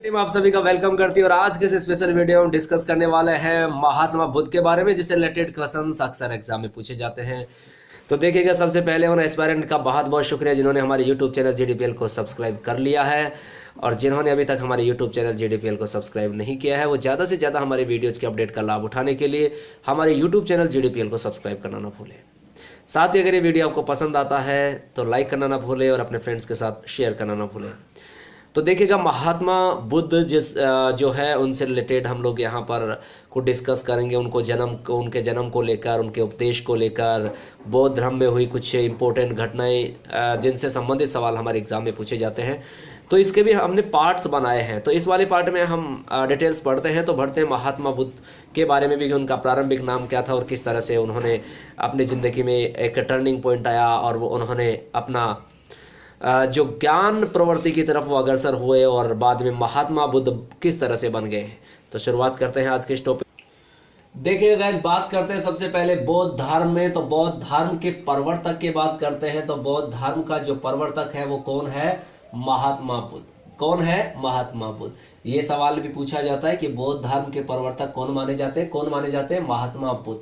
Team आप सभी का वेलकम करती है और आज के इस स्पेशल वीडियो में हम डिस्कस करने वाले हैं महात्मा बुद्ध के बारे में, जिससे रिलेटेड क्वेश्चंस अक्सर एग्जाम में पूछे जाते हैं। तो देखिएगा, सबसे पहले उन एस्पायरेंट का बहुत बहुत शुक्रिया जिन्होंने हमारे यूट्यूब चैनल जीडीपीएल को सब्सक्राइब कर लिया है, और जिन्होंने अभी तक हमारे यूट्यूब चैनल जीडीपीएल को सब्सक्राइब नहीं किया है वो ज़्यादा से ज़्यादा हमारे वीडियोज़ के अपडेट का लाभ उठाने के लिए हमारे यूट्यूब चैनल जीडीपीएल को सब्सक्राइब करना ना भूलें। साथ ही अगर ये वीडियो आपको पसंद आता है तो लाइक करना ना भूलें और अपने फ्रेंड्स के साथ शेयर करना ना भूलें। तो देखिएगा, महात्मा बुद्ध जो है उनसे रिलेटेड हम लोग यहाँ पर को डिस्कस करेंगे। उनके जन्म को लेकर, उनके उपदेश को लेकर, बौद्ध धर्म में हुई कुछ इंपॉर्टेंट घटनाएं जिनसे संबंधित सवाल हमारे एग्जाम में पूछे जाते हैं। तो इसके भी हमने पार्ट्स बनाए हैं। तो इस वाले पार्ट में हम डिटेल्स पढ़ते हैं। तो बढ़ते हैं महात्मा बुद्ध के बारे में भी कि उनका प्रारंभिक नाम क्या था और किस तरह से उन्होंने अपनी ज़िंदगी में एक टर्निंग पॉइंट आया और वो उन्होंने अपना जो ज्ञान प्रवृत्ति की तरफ वो अग्रसर हुए और बाद में महात्मा बुद्ध किस तरह से बन गए। तो शुरुआत करते हैं आज के इस टॉपिक। देखिए गाइस, बात करते हैं सबसे पहले बौद्ध धर्म में। तो बौद्ध धर्म के प्रवर्तक की बात करते हैं। तो बौद्ध धर्म का जो प्रवर्तक है वो कौन है? महात्मा बुद्ध। कौन है? महात्मा बुद्ध। ये सवाल भी पूछा जाता है कि बौद्ध धर्म के प्रवर्तक कौन माने जाते हैं? कौन माने जाते हैं? महात्मा बुद्ध।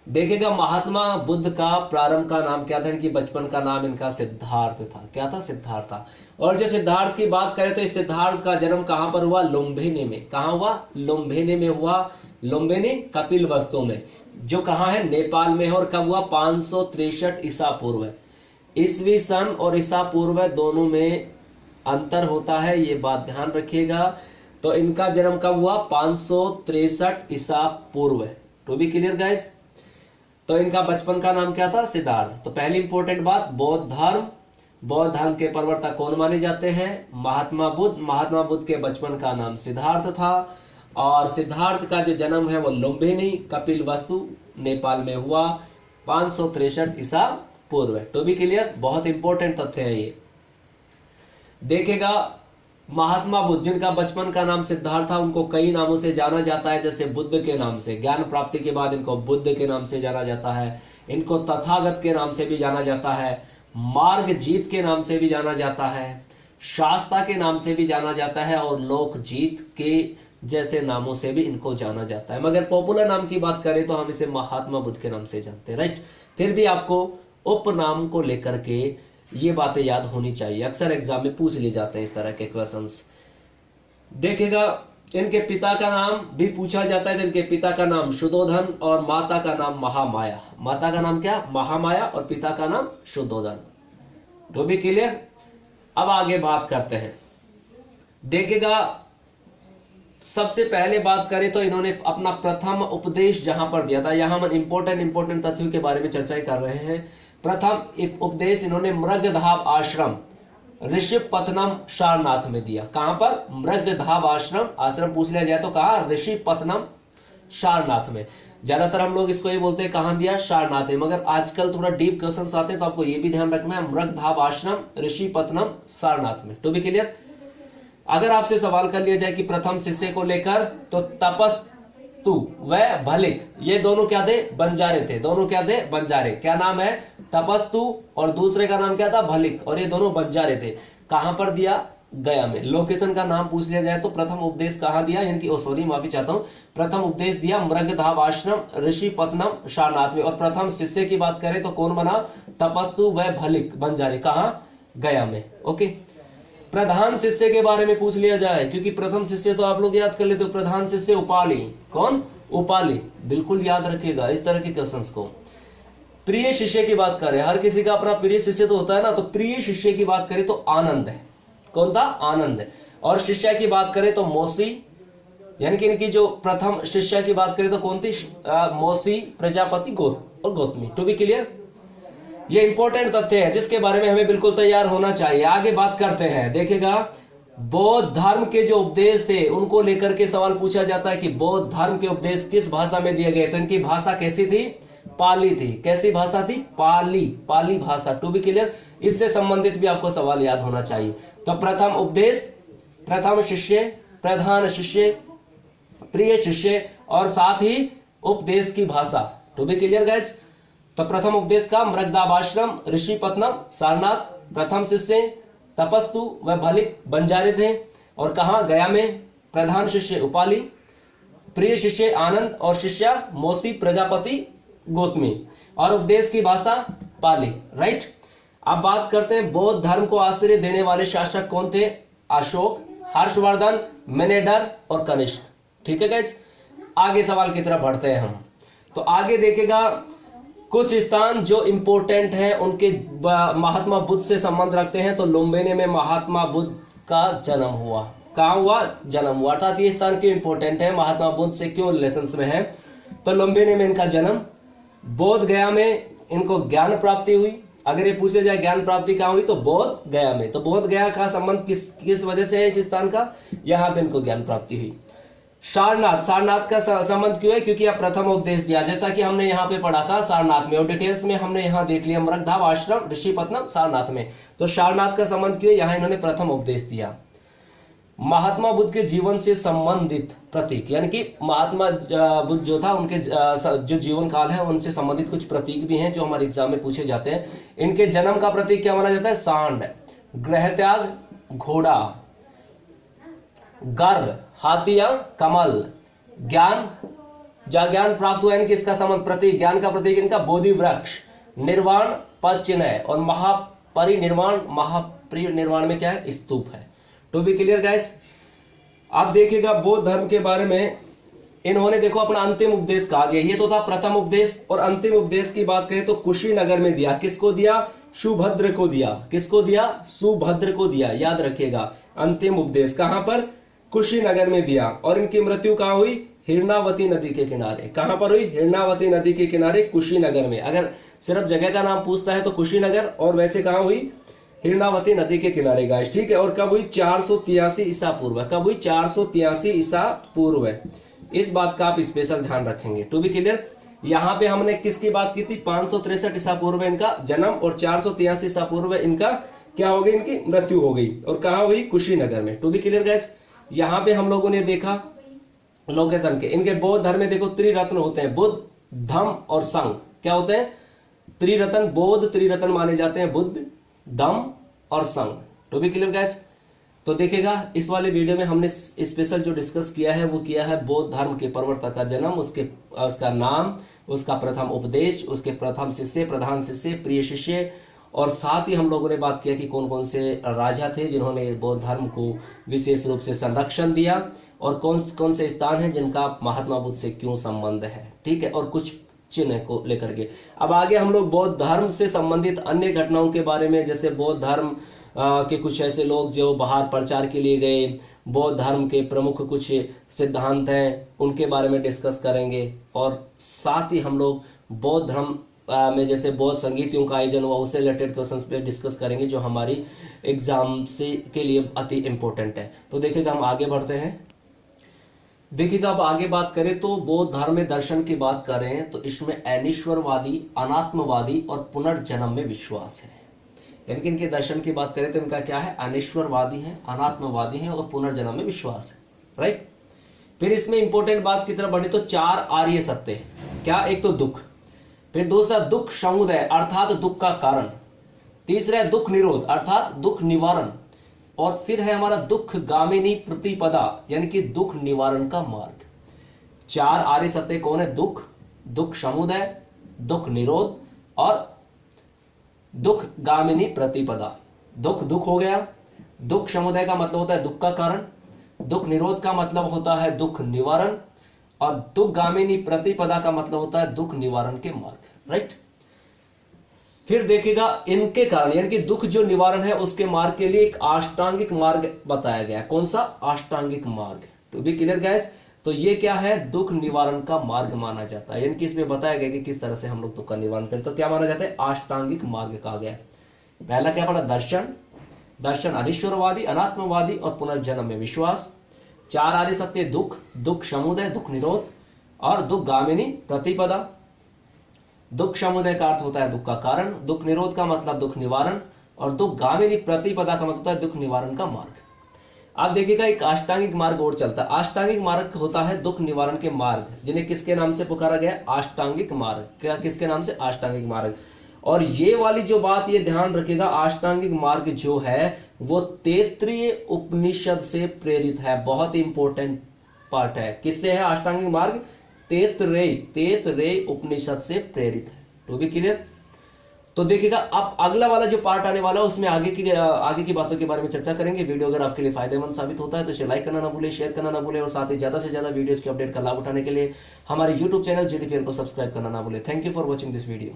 देखिएगा, महात्मा बुद्ध का प्रारंभ का नाम क्या था? इनकी बचपन का नाम इनका सिद्धार्थ था। क्या था? सिद्धार्थ था। और जो सिद्धार्थ की बात करें तो इस सिद्धार्थ का जन्म कहां पर हुआ? लुम्बिनी में। कहां हुआ? लुम्बिनी में हुआ। लुम्बिनी कपिलवस्तु में, जो कहां है? नेपाल में है। और कब हुआ? 563 ईसा पूर्व। ईसवी सन और ईसा पूर्व दोनों में अंतर होता है, ये बात ध्यान रखिएगा। तो इनका जन्म कब हुआ? 563 ईसा पूर्व। To be clear guys. तो इनका बचपन का नाम क्या था? सिद्धार्थ। तो पहली इंपॉर्टेंट बात, बौद्ध धर्म के प्रवर्तक कौन माने जाते हैं? महात्मा बुद्ध। महात्मा बुद्ध के बचपन का नाम सिद्धार्थ था और सिद्धार्थ का जो जन्म है वो लुम्बिनी कपिलवस्तु नेपाल में हुआ 563 ईसा पूर्व। टू बी क्लियर, बहुत इंपॉर्टेंट तथ्य है ये। देखेगा, महात्मा बुद्ध जिनका बचपन का नाम सिद्धार्थ था, उनको कई नामों से जाना जाता है, जैसे बुद्ध के नाम से। ज्ञान प्राप्ति के बाद इनको बुद्ध के नाम से जाना जाता है। इनको तथागत के नाम से भी जाना जाता है, मार्ग जीत के नाम से भी जाना जाता है, शास्ता के नाम से भी जाना जाता है और लोक जीत के जैसे नामों से भी इनको जाना जाता है। मगर पॉपुलर नाम की बात करें तो हम इसे महात्मा बुद्ध के नाम से जानते हैं, राइट। फिर भी आपको उपनाम को लेकर के ये बातें याद होनी चाहिए, अक्सर एग्जाम में पूछ लिए जाते हैं इस तरह के क्वेश्चंस। देखिएगा, इनके पिता का नाम भी पूछा जाता है। तो इनके पिता का नाम शुद्धोधन और माता का नाम महामाया। माता का नाम क्या? महामाया। और पिता का नाम शुद्धोधन। तो भी क्लियर। अब आगे बात करते हैं। देखिएगा, सबसे पहले बात करें तो इन्होंने अपना प्रथम उपदेश जहां पर दिया था, यहां हम इंपॉर्टेंट तथ्यों के बारे में चर्चाएं कर रहे हैं। प्रथम उपदेश इन्होंने मृगधाव आश्रम ऋषिपत्तनम सारनाथ में दिया। कहां पर? मृगधाव आश्रम पूछ लिया जाए तो कहा? ऋषिपत्तनम सारनाथ में। ज्यादातर हम लोग इसको ये बोलते हैं कहां दिया? सारनाथ में। मगर आजकल थोड़ा डीप क्वेश्चंस आते हैं तो आपको ये भी ध्यान रखना है, मृगधाव आश्रम ऋषिपत्तनम सारनाथ में। To be clear. अगर आपसे सवाल कर लिया जाए कि प्रथम शिष्य को लेकर, तो तपस्तु व भलिक, ये दोनों क्या थे? बंजारे थे। दोनों क्या थे? बंजारे। क्या नाम है? तपस्तु और दूसरे का नाम क्या था? भलिक। और ये दोनों बंजारे थे। कहां पर दिया? गया में। लोकेशन का नाम पूछ लिया जाए तो प्रथम उपदेश कहां दिया? माफी चाहता हूं, प्रथम उपदेश दिया मृगधाव आश्रम ऋषिपत्तनम सारनाथ में। और प्रथम शिष्य की बात करें तो कौन बना? तपस्तु व भलिक, बंजारे। कहां? गया में। ओके। प्रधान शिष्य के बारे में पूछ लिया जाए, क्योंकि प्रथम शिष्य तो आप लोग याद कर लेते हो, प्रधान शिष्य उपाली। कौन? उपाली। बिल्कुल याद रखिएगा इस तरह के क्वेश्चंस को। प्रिय शिष्य की बात करें, हर किसी का अपना प्रिय शिष्य तो होता है ना, तो प्रिय शिष्य की बात करें तो आनंद है। कौन था? आनंद। और शिष्य की बात करें तो मौसी, यानी कि इनकी जो प्रथम शिष्य की बात करें तो कौन थी? मौसी, प्रजापति और गौतमी। To be clear. ये इंपॉर्टेंट तथ्य है जिसके बारे में हमें बिल्कुल तैयार होना चाहिए। आगे बात करते हैं। देखिएगा, बौद्ध धर्म के जो उपदेश थे उनको लेकर के सवाल पूछा जाता है कि बौद्ध धर्म के उपदेश किस भाषा में दिए गए। तो इनकी भाषा कैसी थी? पाली थी। कैसी भाषा थी? पाली भाषा। To be clear. इससे संबंधित भी आपको सवाल याद होना चाहिए। तो प्रथम उपदेश, प्रथम शिष्य, प्रधान शिष्य, प्रिय शिष्य और साथ ही उपदेश की भाषा। To be clear guys. तो प्रथम उपदेश का मृगधाव आश्रम ऋषिपत्तनम सारनाथ, प्रथम शिष्य तपस्तु व भलिक बंजारे थे और कहा गया में प्रधान शिष्य उपाली, प्रिय शिष्य आनंद और शिष्या मौसी प्रजापति गौतमी, और उपदेश की भाषा पाली। राइट। अब बात करते हैं बौद्ध धर्म को आश्रय देने वाले शासक कौन थे? अशोक, हर्षवर्धन, मेनेंडर और कनिष्क। ठीक है गाइस, आगे सवाल की तरफ बढ़ते हैं हम। तो आगे देखेगा कुछ स्थान जो इंपॉर्टेंट है उनके महात्मा बुद्ध से संबंध रखते हैं। तो लुम्बिनी में महात्मा बुद्ध का जन्म हुआ। कहां हुआ? जन्म हुआ। अर्थात ये स्थान क्यों इंपॉर्टेंट है, महात्मा बुद्ध से क्यों रिलेशंस में है? तो लुम्बिनी में इनका जन्म, बोध गया में इनको ज्ञान प्राप्ति हुई। अगर ये पूछे जाए ज्ञान प्राप्ति कहां हुई तो बोध गया में। तो बोध गया का संबंध किस वजह से है इस स्थान का? यहां पे इनको ज्ञान प्राप्ति हुई। सारनाथ, सारनाथ का संबंध क्यों है? क्योंकि यह प्रथम उपदेश दिया, जैसा कि हमने यहाँ पे पढ़ा था सारनाथ में, और डिटेल्स में हमने यहाँ देख लिया मृगधाम आश्रम ऋषिपत्तनम सारनाथ में। तो सारनाथ का संबंध क्यों है? यहाँ इन्होंने प्रथम उपदेश दिया। महात्मा बुद्ध के जीवन से संबंधित प्रतीक, यानी कि महात्मा बुद्ध जो था उनके जो जीवन काल है उनसे संबंधित कुछ प्रतीक भी हैं जो हमारे एग्जाम में पूछे जाते हैं। इनके जन्म का प्रतीक क्या माना जाता है? सांड, गृह त्याग घोड़ा, गर्भ हाथी या कमल, ज्ञान, ज्ञान प्राप्त हुआ इनकी इसका संबंध प्रतीक, ज्ञान का प्रतीक इनका बोधि वृक्ष, निर्वाण पद चिन्ह, और महापरिनिर्वाण, महापरिनिर्वाण में क्या है? स्तूप है। To be clear guys. आप देखिएगा बौद्ध धर्म के बारे में इन्होंने देखो अपना अंतिम उपदेश कहा दिया। ये तो था प्रथम उपदेश, और अंतिम उपदेश की बात करें तो कुशीनगर में दिया। किसको दिया? सुभद्र को दिया। किसको दिया? सुभद्र को दिया। याद रखिएगा अंतिम उपदेश कहां पर? कुशीनगर में दिया। और इनकी मृत्यु कहां हुई? हिरणावती नदी के किनारे। कहां पर हुई? हिरणावती नदी के किनारे कुशीनगर में। अगर सिर्फ जगह का नाम पूछता है तो कुशीनगर, और वैसे कहां हुई? हिरणावती नदी के किनारे गाइस। ठीक है। और कब हुई? 483 ईसा पूर्व। कब हुई? 483 ईसा पूर्व। इस बात का आप स्पेशल ध्यान रखेंगे। To be clear. यहां पे हमने किसकी बात की थी? 563 ईसा पूर्व इनका जन्म, और 483 ईसा पूर्व इनका क्या हो गई? इनकी मृत्यु हो गई। और कहां हुई? कुशीनगर में। To be clear guys. यहां पे हम लोगों ने देखा लोकेशन के, इनके बौद्ध धर्म में देखो त्रिरत्न होते हैं, बुद्ध, धम्म और संघ। क्या होते हैं? त्रिरत्न। बौद्ध त्रिरत्न माने जाते हैं, बुद्ध, धम्म और Sangha. To be clear guys. तो देखिएगा इस वाले वीडियो में हमने स्पेशल जो डिस्कस किया है वो किया है बौद्ध धर्म के प्रवर्तक का जन्म, उसका नाम, उसका प्रथम उपदेश, उसके प्रथम शिष्य, प्रधान शिष्य, प्रिय शिष्य, और साथ ही हम लोगों ने बात किया कि कौन कौन से राजा थे जिन्होंने बौद्ध धर्म को विशेष रूप से संरक्षण दिया, और कौन कौन से स्थान हैं जिनका महात्मा बुद्ध से क्यों संबंध है। ठीक है। और कुछ चिन्ह को लेकर के अब आगे हम लोग बौद्ध धर्म से संबंधित अन्य घटनाओं के बारे में, जैसे बौद्ध धर्म के कुछ ऐसे लोग जो बाहर प्रचार के लिए गए, बौद्ध धर्म के प्रमुख कुछ सिद्धांत हैं उनके बारे में डिस्कस करेंगे। और साथ ही हम लोग बौद्ध धर्म में जैसे बौद्ध संगीतियों का आयोजन हुआ उससे रिलेटेड क्वेश्चंस पे डिस्कस करेंगे जो हमारी एग्जाम से के लिए अति इंपॉर्टेंट है। तो देखिएगा हम आगे बढ़ते हैं। देखिएगा अब आगे बात करें तो बौद्ध धर्म में दर्शन की बात करें तो इसमें अनिश्वरवादी, अनात्मवादी और पुनर्जन्म में विश्वास है। यानी कि इनके दर्शन की बात करें तो इनका क्या है? अनिश्वरवादी है, अनात्मवादी है और पुनर्जन्म में विश्वास है। राइट। फिर इसमें इंपॉर्टेंट बात की तरफ बढ़े तो 4 आर्य सत्य है। क्या? एक तो दुख, फिर दूसरा दुख समुदय अर्थात दुख का कारण, तीसरा है दुख निरोध अर्थात दुख निवारण, और फिर है हमारा दुख गामिनी प्रतिपदा यानी कि दुख निवारण का मार्ग। 4 आर्य सत्य कौन है? दुख, दुख समुदय, दुख निरोध और दुख गामिनी प्रतिपदा। दुख दुख हो गया, दुख समुदय का मतलब होता है दुख का कारण, दुख निरोध का मतलब होता है दुख निवारण, और दुख गामिनी प्रतिपदा का मतलब होता है दुख निवारण के मार्ग। राइट। फिर देखिएगा इनके कारण यानी कि दुख जो निवारण है उसके मार्ग के लिए एक अष्टांगिक मार्ग बताया गया। कौन सा? अष्टांगिक मार्ग। To be clear guys. तो ये क्या है? दुख निवारण का मार्ग माना जाता है। यानी कि इसमें बताया गया कि किस तरह से हम लोग दुख का निवारण करें। तो क्या माना जाता है? अष्टांगिक मार्ग कहा गया। पहला क्या पढ़ा? दर्शन, दर्शन अनिश्वरवादी, अनात्मवादी और पुनर्जन्म में विश्वास। 4 आर्य सत्य दुख, दुख समुदय, दुख निरोध और दुख गामिनी प्रतिपदा। दुख समुदय का अर्थ होता है दुख का कारण, दुख निरोध का मतलब दुख निवारण, और दुख गामिनी प्रतिपदा का मतलब होता है दुख निवारण का मार्ग। आप देखिएगा एक अष्टांगिक मार्ग और चलता है। अष्टांगिक मार्ग होता है दुख निवारण के मार्ग, जिन्हें किसके नाम से पुकारा गया? अष्टांगिक मार्ग। क्या? किसके नाम से? अष्टांगिक मार्ग। और ये वाली जो बात ये ध्यान रखिएगा, अष्टांगिक मार्ग जो है वो तैत्तिरीय उपनिषद से प्रेरित है। बहुत इंपॉर्टेंट पार्ट है। किससे है अष्टांगिक मार्ग? तैत्तिरीय उपनिषद से प्रेरित है। तो भी क्लियर? तो देखिएगा अब अगला वाला जो पार्ट आने वाला है उसमें आगे की बातों के बारे में चर्चा करेंगे। वीडियो अगर आपके लिए फायदेमंद साबित होता है तो इसे लाइक करना ना भूलें, शेयर करना ना भूलें और साथ ही ज्यादा से ज्यादा वीडियोस के अपडेट का लाभ उठाने के लिए हमारे यूट्यूब चैनल जीडीपीएल को सब्सक्राइब करना ना भूलें। Thank you for watching this video.